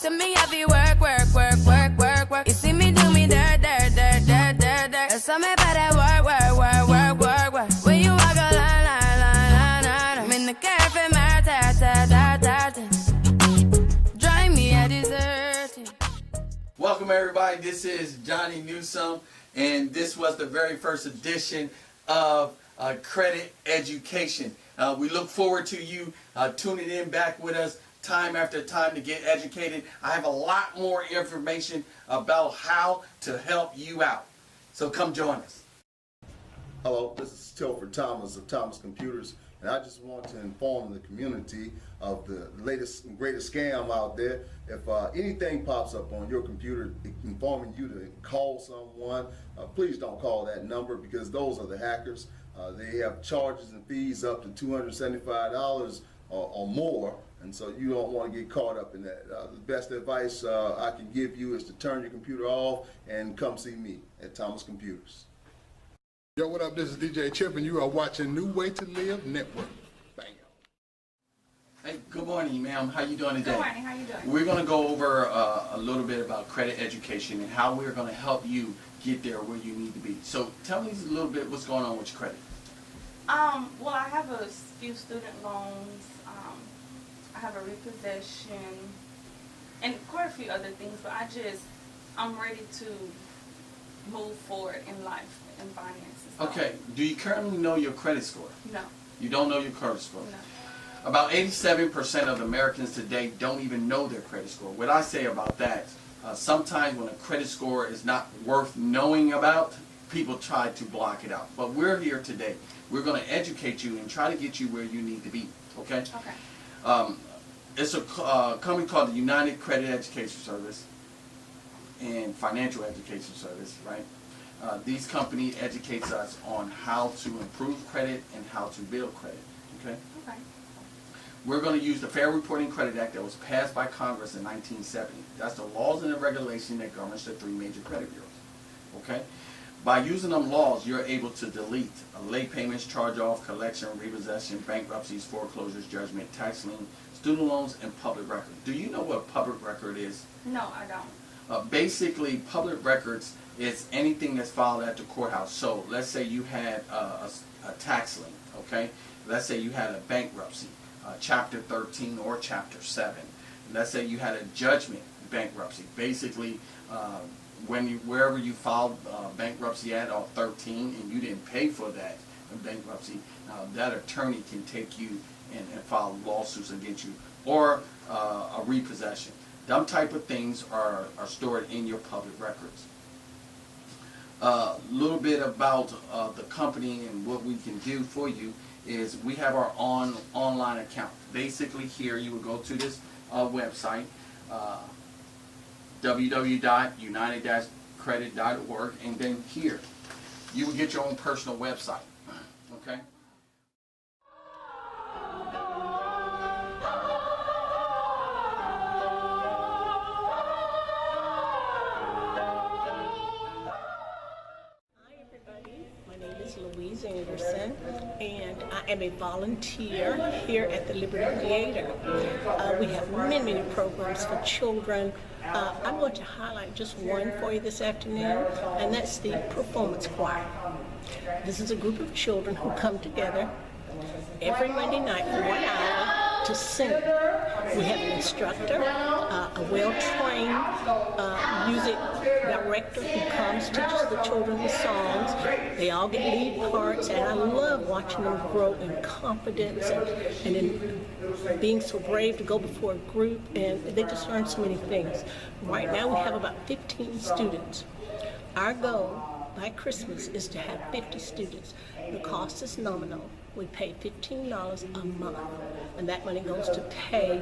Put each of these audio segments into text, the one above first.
to me, I be work, work, work, work, work, work. You see me do me dirt, dirt, dirt, dirt, dirt, dirt. There's something about that work, work, work, work, work, work. When you walk a line, line, line, line, line. I'm in the cafe, my ta, ta, ta, ta, ta. Drive me a dessert. Welcome everybody, this is Johnnie Newsome, and this was the very first edition of Credit Education. We look forward to you tuning in back with us time after time to get educated. I have a lot more information about how to help you out. So come join us. Hello, this is Tilford Thomas of Thomas Computers, and I just want to inform the community of the latest and greatest scam out there. If anything pops up on your computer informing you to call someone, please don't call that number, because those are the hackers. They have charges and fees up to $275 or more, and so you don't want to get caught up in that. The best advice I can give you is to turn your computer off and come see me at Thomas Computers. Yo, what up? This is DJ Chip, and you are watching New Way to Live Network. Bam. Hey, good morning, ma'am. How you doing today? Good morning. How you doing? We're going to go over a little bit about credit education and how we're going to help you get there where you need to be. So tell me a little bit what's going on with your credit. Well, I have a few student loans. I have a repossession and quite a few other things, but I'm ready to move forward in life and finances. So. Okay, do you currently know your credit score? No. You don't know your credit score? No. About 87% of Americans today don't even know their credit score. What I say about that, sometimes when a credit score is not worth knowing about, people try to block it out. But we're here today. We're going to educate you and try to get you where you need to be, okay? Okay. It's a company called the United Credit Education Service and Financial Education Service, right? These company educates us on how to improve credit and how to build credit, okay? Okay. We're going to use the Fair Reporting Credit Act that was passed by Congress in 1970. That's the laws and the regulation that governs the three major credit bureaus, okay? By using them laws, you're able to delete late payments, charge-off, collection, repossession, bankruptcies, foreclosures, judgment, tax lien, student loans, and public record. Do you know what public record is? No, I don't. Basically, public records is anything that's filed at the courthouse. So let's say you had a tax lien, okay? Let's say you had a bankruptcy, Chapter 13 or Chapter 7. Let's say you had a judgment bankruptcy. Basically, wherever you filed bankruptcy at or 13 and you didn't pay for that bankruptcy, that attorney can take you and file lawsuits against you, or a repossession. Them type of things are stored in your public records. A little bit about the company and what we can do for you is we have our online account. Basically here you would go to this website, www.united-credit.org, and then here you will get your own personal website, okay? Anderson, and I am a volunteer here at the Liberty Theater. We have many programs for children. I'm going to highlight just one for you this afternoon, and that's the Performance Choir. This is a group of children who come together every Monday night for 1 hour to sing. We have an instructor, a well-trained music director who comes, teaches the children the songs. They all get lead parts, and I love watching them grow in confidence and in being so brave to go before a group, and they just learn so many things. Right now we have about 15 students. Our goal by Christmas is to have 50 students. The cost is nominal. We pay $15 a month, and that money goes to pay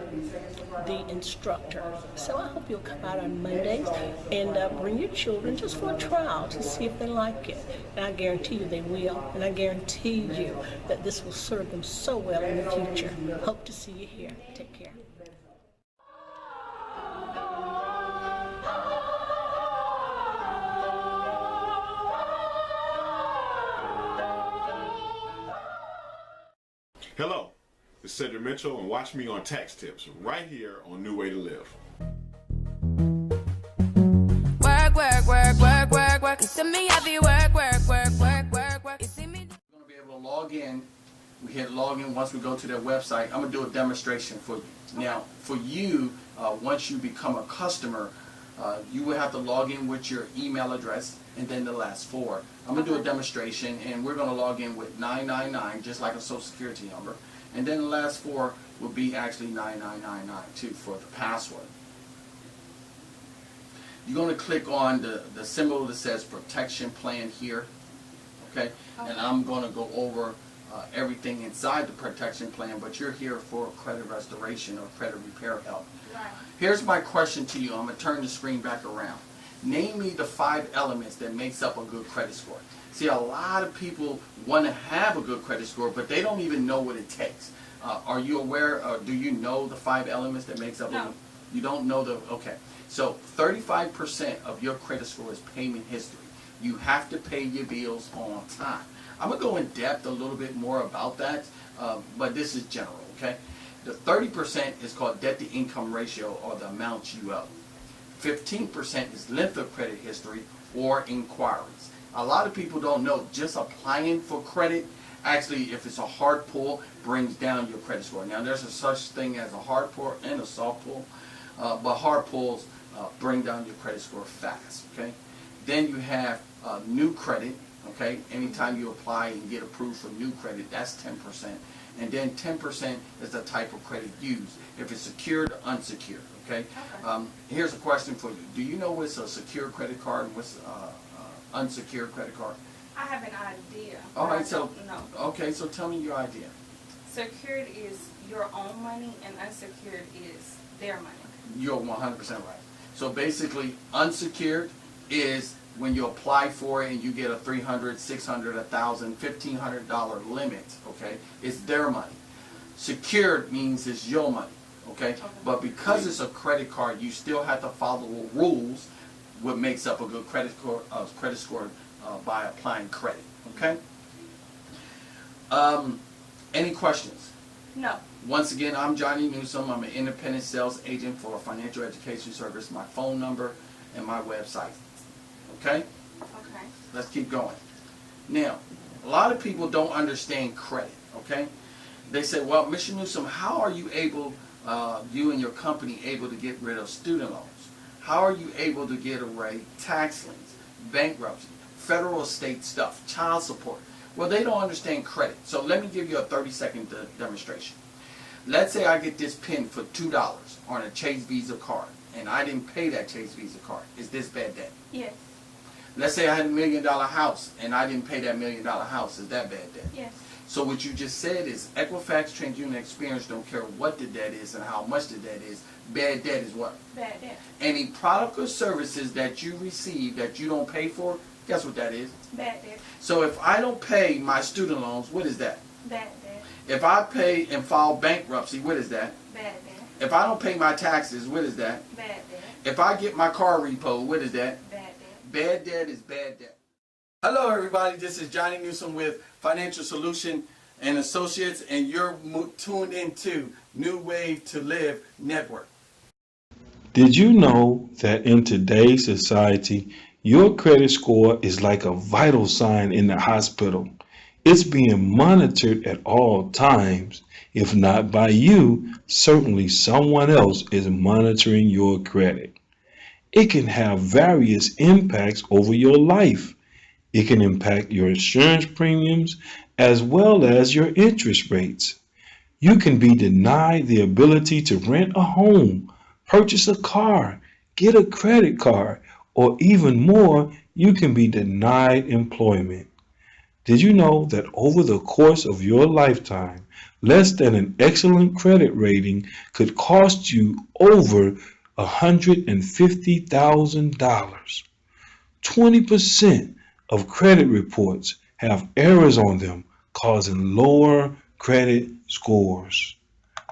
the instructor. So I hope you'll come out on Mondays and bring your children just for a trial to see if they like it. And I guarantee you they will, and I guarantee you that this will serve them so well in the future. Hope to see you here. Take care. Hello, it's Cedric Mitchell, and watch me on Tax Tips right here on New Way to Live. You see me heavy work, work, work, work, work, work. You see me. We're going to be able to log in. We hit login. Once we go to their website, I'm going to do a demonstration for you. Now, for you, once you become a customer, you will have to log in with your email address and then the last four. I'm going to do a demonstration, and we're going to log in with 999, just like a social security number. And then the last four will be actually 9999 too for the password. You're going to click on the symbol that says protection plan here. Okay? And I'm going to go over everything inside the protection plan, but you're here for credit restoration or credit repair help. Right. Here's my question to you. I'm going to turn the screen back around. Name me the 5 elements that makes up a good credit score. See, a lot of people want to have a good credit score, but they don't even know what it takes. Are you aware, or do you know the 5 elements that makes up No. You don't know the, okay. So 35% of your credit score is payment history. You have to pay your bills on time. I'm going to go in depth a little bit more about that, but this is general, okay? The 30% is called debt to income ratio, or the amount you owe. 15% is length of credit history or inquiries. A lot of people don't know just applying for credit, actually, if it's a hard pull, brings down your credit score. Now, there's a such thing as a hard pull and a soft pull, but hard pulls bring down your credit score fast, okay? Then you have new credit, okay? Anytime you apply and get approved for new credit, that's 10%. And then 10% is the type of credit used, if it's secured or unsecured, okay? Here's a question for you. Do you know what's a secure credit card and what's unsecured credit card? I have an idea. All right, I so, don't know. okay, so tell me your idea. Secured is your own money, and unsecured is their money. You're 100% right. So basically, unsecured is when you apply for it and you get a $300, $600, $1,000, $1,500 limit, okay? It's their money. Secured means it's your money, okay? But because it's a credit card, you still have to follow the rules, what makes up a good credit score by applying credit, okay? Any questions? No. Once again, I'm Johnnie Newsome. I'm an independent sales agent for a financial education service. My phone number and my website. Okay? Okay. Let's keep going. Now, a lot of people don't understand credit. Okay? They say, well, Mr. Newsome, how are you able, you and your company, able to get rid of student loans? How are you able to get away tax liens, bankruptcy, federal state stuff, child support? Well, they don't understand credit. So let me give you a 30-second demonstration. Let's say I get this pen for $2 on a Chase Visa card, and I didn't pay that Chase Visa card. Is this bad debt? Yes. Let's say I had $1 million house, and I didn't pay that $1 million house. Is that bad debt? Yes. So what you just said is Equifax, TransUnion, Experience don't care what the debt is and how much the debt is. Bad debt is what? Bad debt. Any product or services that you receive that you don't pay for, guess what that is? Bad debt. So if I don't pay my student loans, what is that? Bad debt. If I pay and file bankruptcy, what is that? Bad debt. If I don't pay my taxes, what is that? Bad debt. If I get my car repoed, what is that? Bad debt. Bad debt is bad debt. Hello everybody, this is Johnnie Newsome with Financial Solution and Associates, and you're tuned into New Way to Live Network. Did you know that in today's society, your credit score is like a vital sign in the hospital? It's being monitored at all times. If not by you, certainly someone else is monitoring your credit. It can have various impacts over your life. It can impact your insurance premiums as well as your interest rates. You can be denied the ability to rent a home, purchase a car, get a credit card, or even more, you can be denied employment. Did you know that over the course of your lifetime, less than an excellent credit rating could cost you over $150,000? 20% of credit reports have errors on them, causing lower credit scores.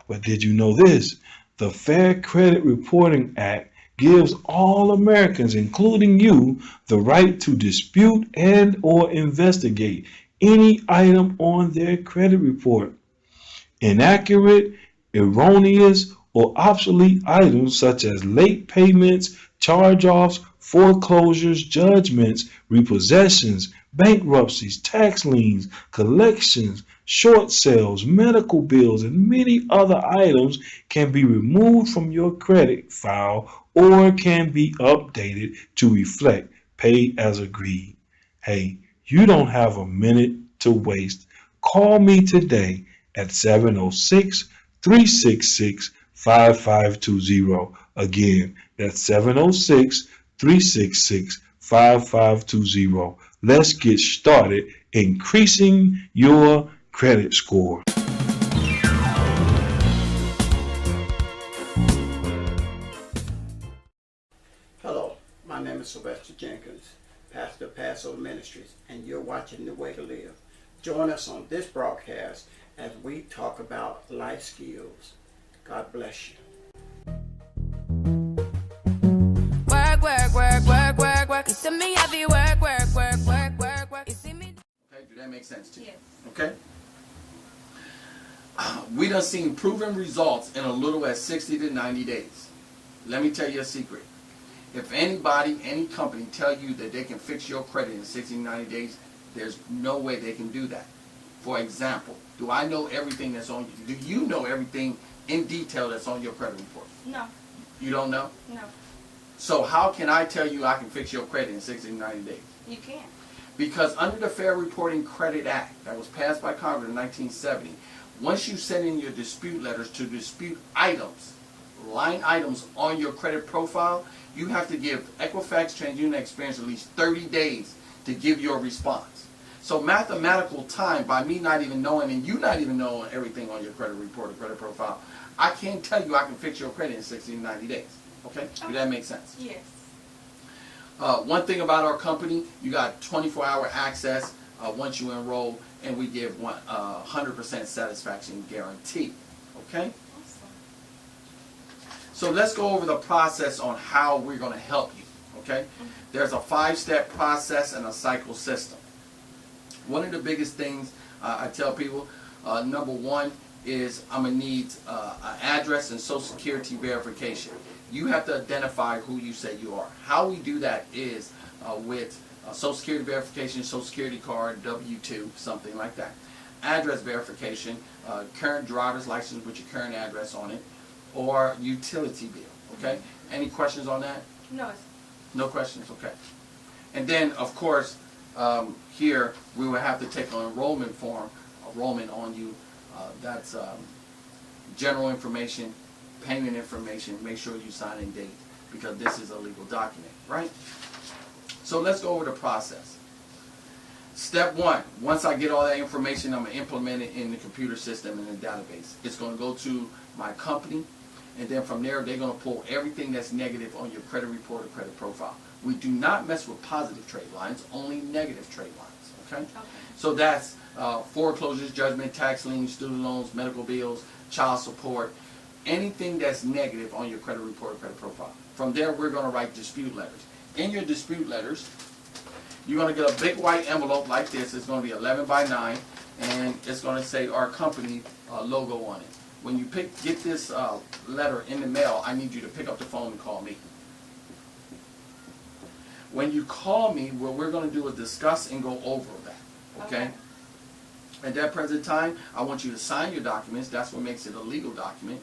But did you know this? The Fair Credit Reporting Act gives all Americans, including you, the right to dispute and or investigate any item on their credit report. Inaccurate, erroneous, or obsolete items such as late payments, charge-offs, foreclosures, judgments, repossessions, bankruptcies, tax liens, collections, short sales, medical bills, and many other items can be removed from your credit file or can be updated to reflect pay as agreed. Hey, you don't have a minute to waste. Call me today at 706-366-5520. Again, that's 706-366-5520. Let's get started increasing your credit score. Hello, my name is Sylvester Jenkins, pastor of Passover Ministries, and you're watching New Way to Live. Join us on this broadcast as we talk about life skills. God bless you. Work, work, work, work, work, work. You see me heavy work, work, work, work, work, work. You see me. Okay, do that make sense to you? Yes. Okay? We done seen proven results in a little as 60 to 90 days. Let me tell you a secret. If anybody, any company tell you that they can fix your credit in 60 to 90 days, there's no way they can do that. For example, do I know everything that's on you? Do you know everything in detail that's on your credit report? No. You don't know? No. So how can I tell you I can fix your credit in 60 to 90 days? You can't. Because under the Fair Reporting Credit Act that was passed by Congress in 1970, once you send in your dispute letters to dispute items, line items on your credit profile, you have to give Equifax TransUnion Experience at least 30 days to give your response. So mathematical time, by me not even knowing and you not even knowing everything on your credit report or credit profile, I can't tell you I can fix your credit in 60 to 90 days. Okay? Does that make sense? Yes. One thing about our company, you got 24-hour access once you enroll, and we give 100% satisfaction guarantee. Okay? Awesome. So let's go over the process on how we're going to help you. Okay? There's a 5-step process and a cycle system. One of the biggest things I tell people, number one is I'm going to need an address and social security verification. You have to identify who you say you are. How we do that is with social security verification, social security card, W-2, something like that. Address verification, current driver's license with your current address on it, or utility bill. Okay? Any questions on that? No. No questions? Okay. And then, of course, here we will have to take an enrollment form, enrollment on you. That's general information, payment information. Make sure you sign and date because this is a legal document, right? So let's go over the process. Step one, once I get all that information, I'm going to implement it in the computer system in the database. It's going to go to my company, and then from there, they're going to pull everything that's negative on your credit report or credit profile. We do not mess with positive trade lines, only negative trade lines, okay? Okay. So that's foreclosures, judgment, tax liens, student loans, medical bills, child support, anything that's negative on your credit report or credit profile. From there, we're going to write dispute letters. In your dispute letters, you're going to get a big white envelope like this. It's going to be 11 by 9, and it's going to say our company logo on it. When you get this letter in the mail, I need you to pick up the phone and call me. When you call me, what we're going to do is discuss and go over that, okay? At that present time, I want you to sign your documents. That's what makes it a legal document.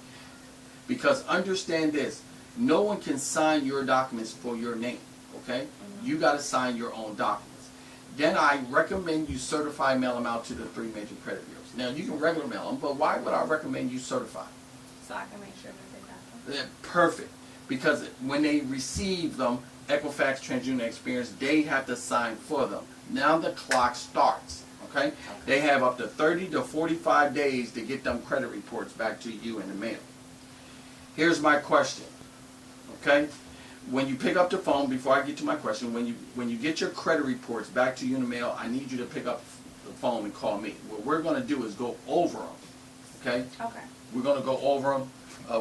Because understand this, no one can sign your documents for your name, okay? You got to sign your own documents. Then I recommend you certify mail them out to the 3 major credit bureaus. Now, you can regular mail them, but why would I recommend you certify? So I can make sure that they got them. Perfect. Because when they receive them, Equifax TransUnion Experience, they have to sign for them. Now the clock starts, okay? They have up to 30 to 45 days to get them credit reports back to you in the mail. Here's my question, okay? When you pick up the phone, before I get to my question, when you get your credit reports back to you in the mail, I need you to pick up the phone and call me. What we're going to do is go over them, okay? Okay. We're going to go over them,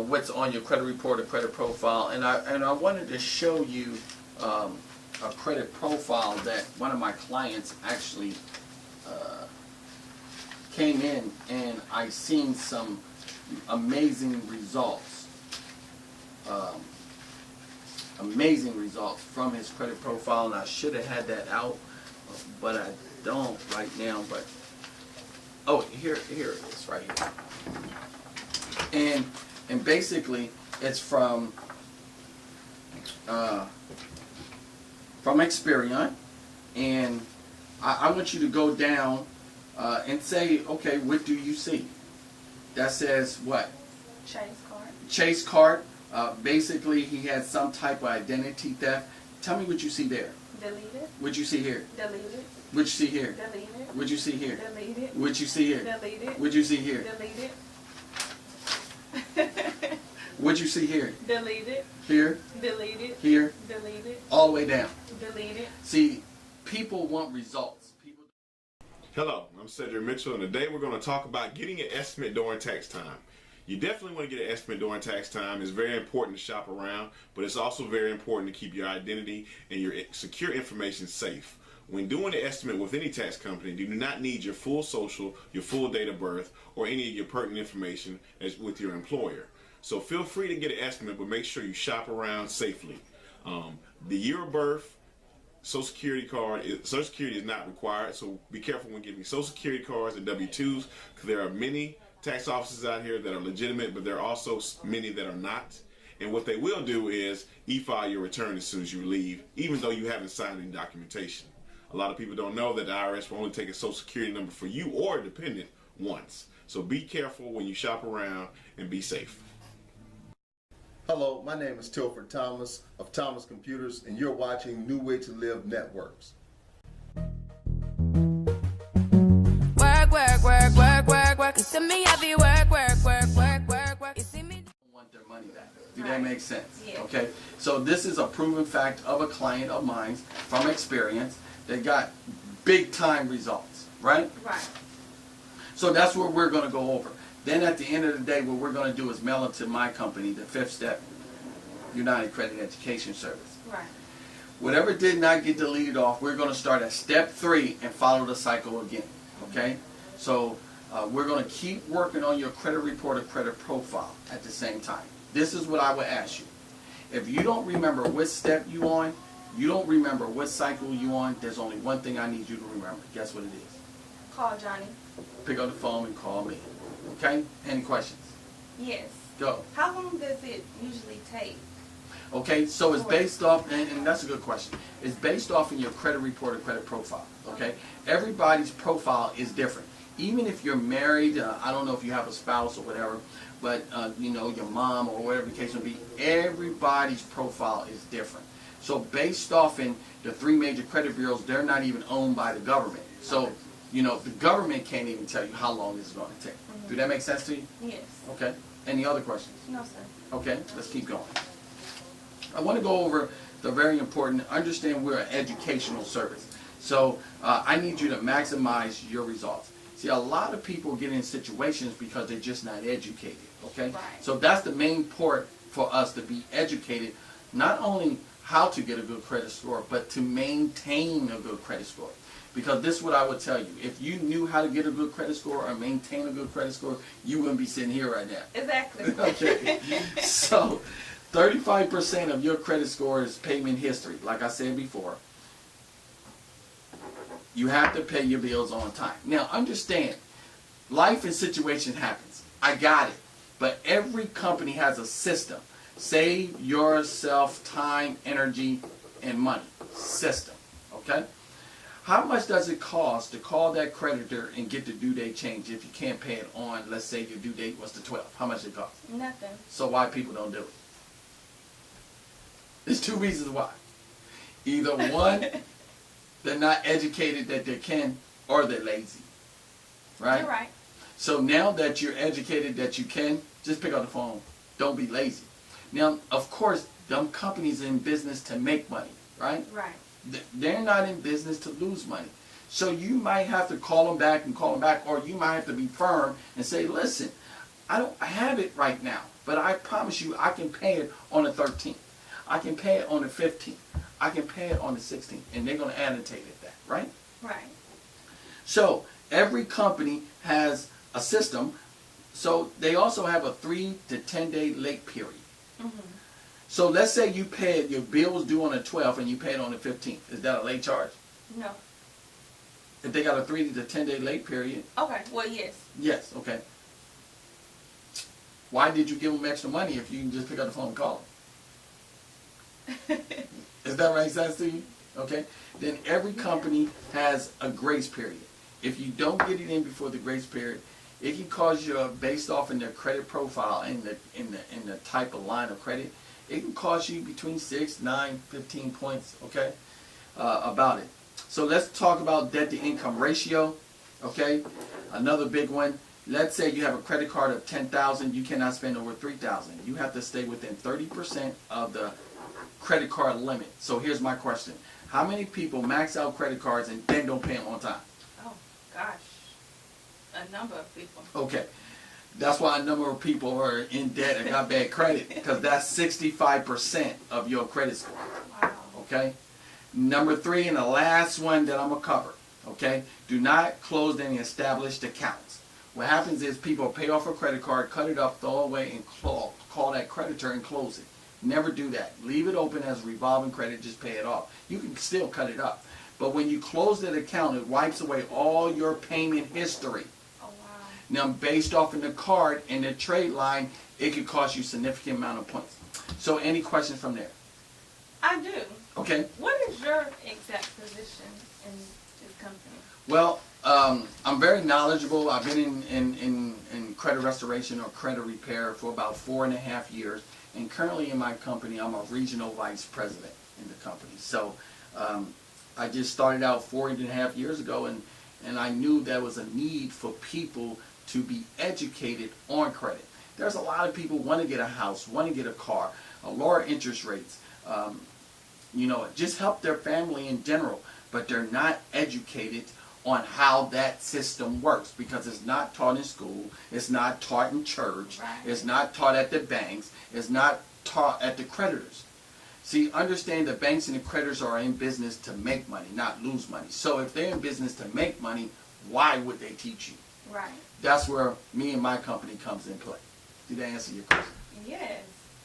what's on your credit report or credit profile, and I wanted to show you a credit profile that one of my clients actually came in, and I seen some amazing results. amazing results from his credit profile, and I should have had that out, but I don't right now. But oh, here it is, right here. And basically, it's from Experian, and I want you to go down and say, okay, what do you see? That says what? Chase card. Chase card. Basically, he had some type of identity theft. Tell me what you see there. Deleted. What you see here. Deleted. What you see here. Deleted. What you see here. Deleted. What you see here. Deleted. What you see here. Deleted. What you see here. Deleted. Here. Deleted. Here. Deleted. All the way down. Deleted. See, people want results. Hello, I'm Cedric Mitchell, and today we're going to talk about getting an estimate during tax time. You definitely want to get an estimate during tax time. It's very important to shop around, but it's also very important to keep your identity and your secure information safe. When doing an estimate with any tax company, you do not need your full social, your full date of birth, or any of your pertinent information as with your employer. So feel free to get an estimate, but make sure you shop around safely. The year of birth, Social Security card, Social Security is not required, so be careful when getting Social Security cards and W-2s, because there are many tax offices out here that are legitimate, but there are also many that are not. And what they will do is e-file your return as soon as you leave, even though you haven't signed any documentation. A lot of people don't know that the IRS will only take a Social Security number for you or a dependent once. So be careful when you shop around and be safe. Hello, my name is Tilford Thomas of Thomas Computers, and you're watching New Way to Live Networks. Work, work, work, work, work, work. You see me heavy work, work, work, work, work, work. You see me Want their money back. Do that make sense? Yeah. Okay. So this is a proven fact of a client of mine from experience that got big time results, right? Right. So that's what we're going to go over. Then at the end of the day, what we're going to do is mail it to my company, the Fifth Step United Credit Education Service. Right. Whatever did not get deleted off, we're going to start at step 3 and follow the cycle again. Okay? So we're going to keep working on your credit report or credit profile at the same time. This is what I would ask you. If you don't remember what step you on, you don't remember what cycle you on, there's only one thing I need you to remember. Guess what it is? Call Johnny. Pick up the phone and call me. Okay? Any questions? Yes. Go. How long does it usually take? Okay, so it's based off, and that's a good question. It's based off in your credit report or credit profile. Okay? Everybody's profile is different. Even if you're married, I don't know if you have a spouse or whatever, but you know, your mom or whatever the case may be, everybody's profile is different. So based off in the 3 major credit bureaus, they're not even owned by the government. So, you know, the government can't even tell you how long it's going to take. Do that make sense to you? Yes. Okay. Any other questions? No, sir. Okay, let's keep going. I want to go over the very important, understand we're an educational service. So I need you to maximize your results. See, a lot of people get in situations because they're just not educated, okay? Right. So that's the main part for us, to be educated, not only how to get a good credit score, but to maintain a good credit score. Because this is what I would tell you. If you knew how to get a good credit score or maintain a good credit score, you wouldn't be sitting here right now. Exactly. Okay. So 35% of your credit score is payment history. Like I said before, you have to pay your bills on time. Now understand, life and situation happens. I got it. But every company has a system. Save yourself time, energy, and money. System. Okay? How much does it cost to call that creditor and get the due date changed if you can't pay it on, let's say your due date was the 12th? How much does it cost? Nothing. So why people don't do it? There's 2 reasons why. Either one, they're not educated that they can, or they're lazy. Right? You're right. So now that you're educated that you can, just pick up the phone. Don't be lazy. Now, of course, them companies are in business to make money, right? Right. They're not in business to lose money. So you might have to call them back, or you might have to be firm and say, listen, I don't have it right now, but I promise you I can pay it on the 13th. I can pay it on the 15th. I can pay it on the 16th. And they're going to annotate it that, right? Right. So every company has a system. So they also have a 3 to 10 day late period. Mm-hmm. So let's say you paid, your bill was due on the 12th and you paid on the 15th. Is that a late charge? No. If they got a 3 to 10 day late period. Okay. Well, yes. Yes, okay. Why did you give them extra money if you can just pick up the phone and call them? Does that make sense to you? Okay. Then every company has a grace period. If you don't get it in before the grace period, it can cause you, based off in their credit profile and the type of line of credit, it can cost you between 6, 9, 15 points, okay, about it. So let's talk about debt to income ratio, okay? Another big one. Let's say you have a credit card of $10,000, you cannot spend over $3,000. You have to stay within 30% of the credit card limit. So here's my question. How many people max out credit cards and then don't pay them on time? Oh, gosh. A number of people. Okay. That's why a number of people are in debt and got bad credit, because that's 65% of your credit score. Wow. Okay? Number 3, and the last one that I'm going to cover, okay? Do not close any established accounts. What happens is people pay off a credit card, cut it up, throw it away, and call that creditor and close it. Never do that. Leave it open as revolving credit, just pay it off. You can still cut it up. But when you close that account, it wipes away all your payment history. Oh, wow. Now, based off of the card and the trade line, it could cost you a significant amount of points. So any questions from there? I do. Okay. What is your exact position in this company? Well, I'm very knowledgeable. I've been in credit restoration or credit repair for about 4.5 years. And currently in my company, I'm a regional vice president in the company. So I just started out 4.5 years ago, and I knew there was a need for people to be educated on credit. There's a lot of people want to get a house, want to get a car, lower interest rates, just help their family in general, but they're not educated on how that system works, because it's not taught in school, it's not taught in church, Right. It's not taught at the banks, it's not taught at the creditors. See, understand the banks and the creditors are in business to make money, not lose money. So if they're in business to make money, why would they teach you? Right. That's where me and my company comes in play. Did that answer your question? Yes.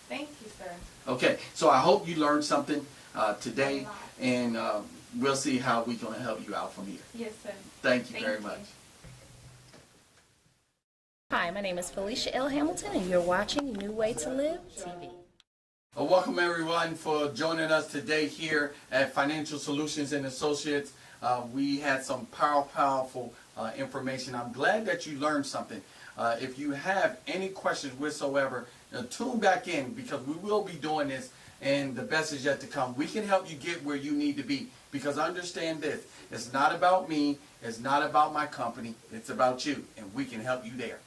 Thank you, sir. Okay, so I hope you learned something today, A lot. and we'll see how we're going to help you out from here. Yes, sir. Thank you very much. Hi, my name is Felicia L. Hamilton, and you're watching New Way to Live TV. Well, welcome everyone for joining us today here at Financial Solutions and Associates. We had some powerful information. I'm glad that you learned something. If you have any questions whatsoever, tune back in, because we will be doing this, and the best is yet to come. We can help you get where you need to be, because understand this, it's not about me, it's not about my company, it's about you, and we can help you there.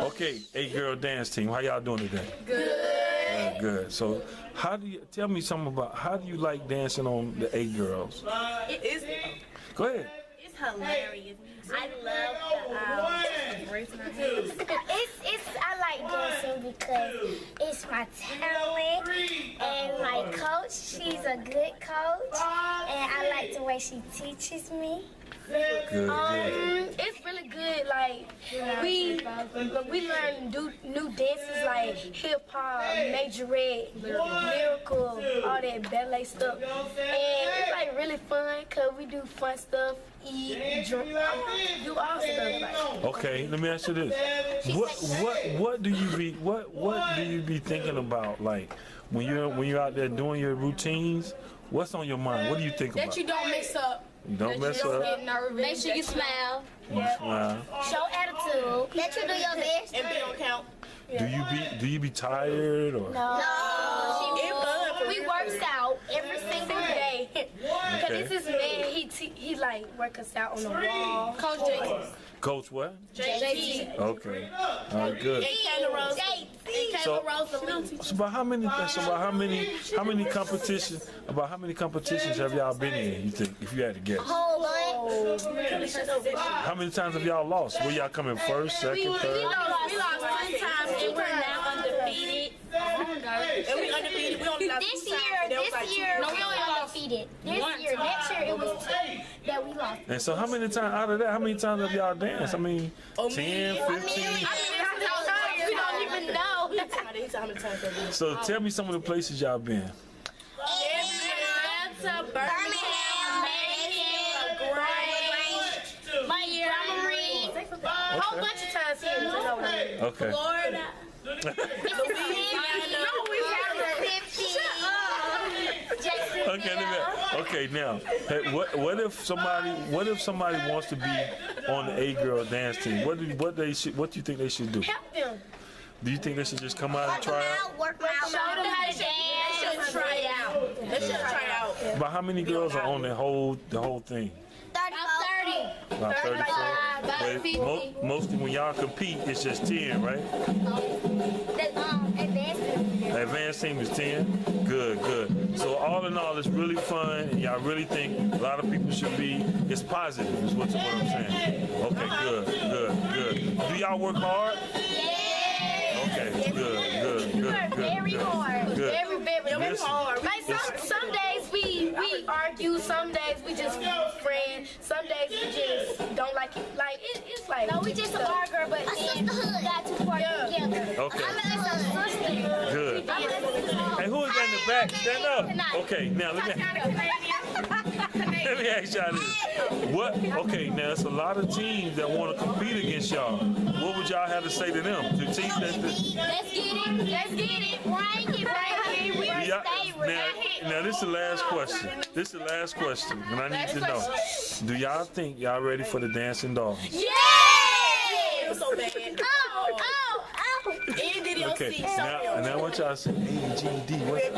Okay, 8-girl dance team. How y'all doing today? Good. Good. So, tell me something about how do you like dancing on the 8 girls? Go ahead. It's hilarious. I love the braids in her hair. I like dancing because it's my talent, and my coach, she's a good coach, and I like the way she teaches me. Good. It's really good. Like we learn new dances like hip hop, majorette, lyrical, all that ballet stuff, and it's like really fun because we do fun stuff, eat, drink, do all stuff. Like. Okay, let me ask you this: what do you be thinking about, like when you're out there doing your routines? What's on your mind? What do you think about? That you don't mess up. Don't mess up. Get nervous. Make sure you smile. Smile. Show attitude. That you do your best. And be on count. Do you be tired or? No. We works out every single day. Cause this is man, he like work us out on the wall. Coach J. Coach what? JT. Okay. All right, good. So about how many competitions have y'all been in, you think, if you had to guess? Whole bunch. How many times have y'all lost? Were y'all coming first, second, third? We lost 1 time, and we're now undefeated. And we undefeated. We only lost this year. No, we only lost undefeated. This year, next year, it was 2 that we lost. And so how many times out of that, how many times have y'all danced? I mean, 10, 15? We don't even know. So tell me some of the places y'all been. Atlanta, Birmingham, Macon, Grange, Montgomery, a whole bunch of times here. Okay. Florida. Okay, now, hey, what if somebody wants to be on the A-girl dance team? What do you think they should do? Help them. Do you think they should just come out and try out? Work out. Show them how to dance. They should try out. They should try out. But how many girls are on the whole thing? 30. About 34. But mostly when y'all compete, it's just 10, right? Advanced team is 10. Good. So all in all, it's really fun, and y'all really think a lot of people should be. It's positive, is what I'm saying. Okay, good. Do y'all work hard? Okay, good. Very hard. Good. Very hard. Like some days we argue, some days we just friends, some days we just don't like it. Like it's like no, we just argue, but then we got to work together. Okay. I'm Good. Hey, who is in the back? Stand up. Okay, now let me ask y'all this. Okay, now it's a lot of teams that want to compete against y'all. What would y'all have to say to them? The teams Let's get it. Bring it. Now this is the last question. And I need to know. Do y'all think y'all ready for the dancing dolls? Yeah! It was so bad. Okay, now I want y'all to say AGD. What's up?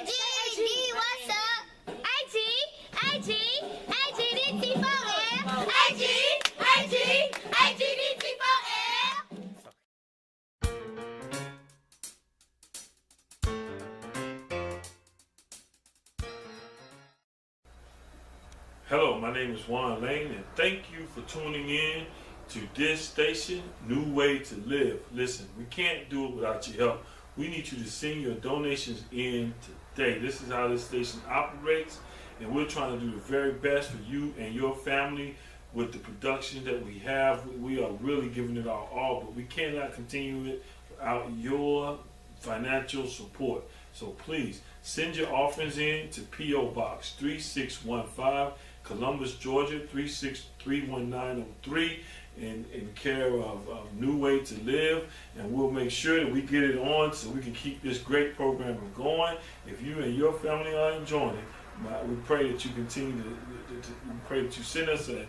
AGD, what's up? AGDT4L. AGDT4L. Hello, my name is Juan Lane, and thank you for tuning in to this station, New Way to Live. Listen, we can't do it without your help. We need you to send your donations in today. This is how this station operates, and we're trying to do the very best for you and your family with the production that we have. We are really giving it our all, but we cannot continue it without your financial support. So please send your offerings in to P.O. Box 3615, Columbus, Georgia 3631903, in care of New Way to Live, and we'll make sure that we get it on so we can keep this great program going. If you and your family are enjoying it, we pray that you continue we pray that you send us a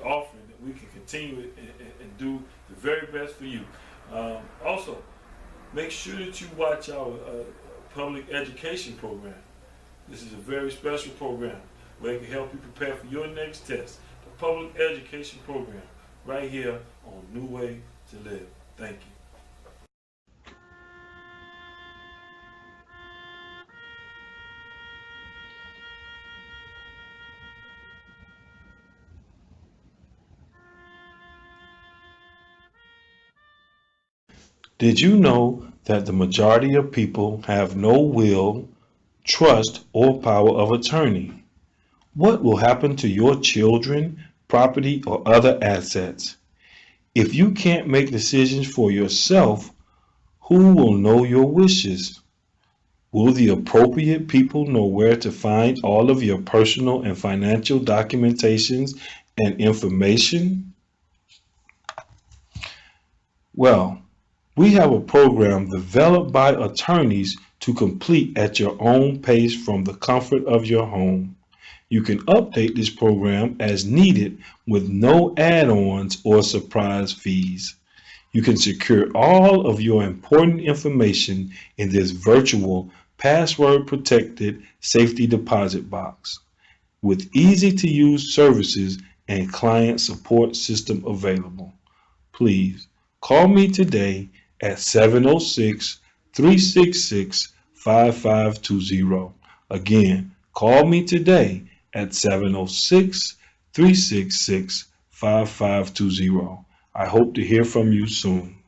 offering that we can continue it and do the very best for you. Also, make sure that you watch our public education program. This is a very special program where it can help you prepare for your next test. The public education program, right here on New Way to Live. Thank you. Did you know that the majority of people have no will, trust, or power of attorney? What will happen to your children, property, or other assets? If you can't make decisions for yourself, who will know your wishes? Will the appropriate people know where to find all of your personal and financial documentations and information? Well, we have a program developed by attorneys to complete at your own pace from the comfort of your home. You can update this program as needed with no add-ons or surprise fees. You can secure all of your important information in this virtual password-protected safety deposit box with easy-to-use services and client support system available. Please call me today at 706-366-5520. Again, call me today at 706-366-5520. I hope to hear from you soon.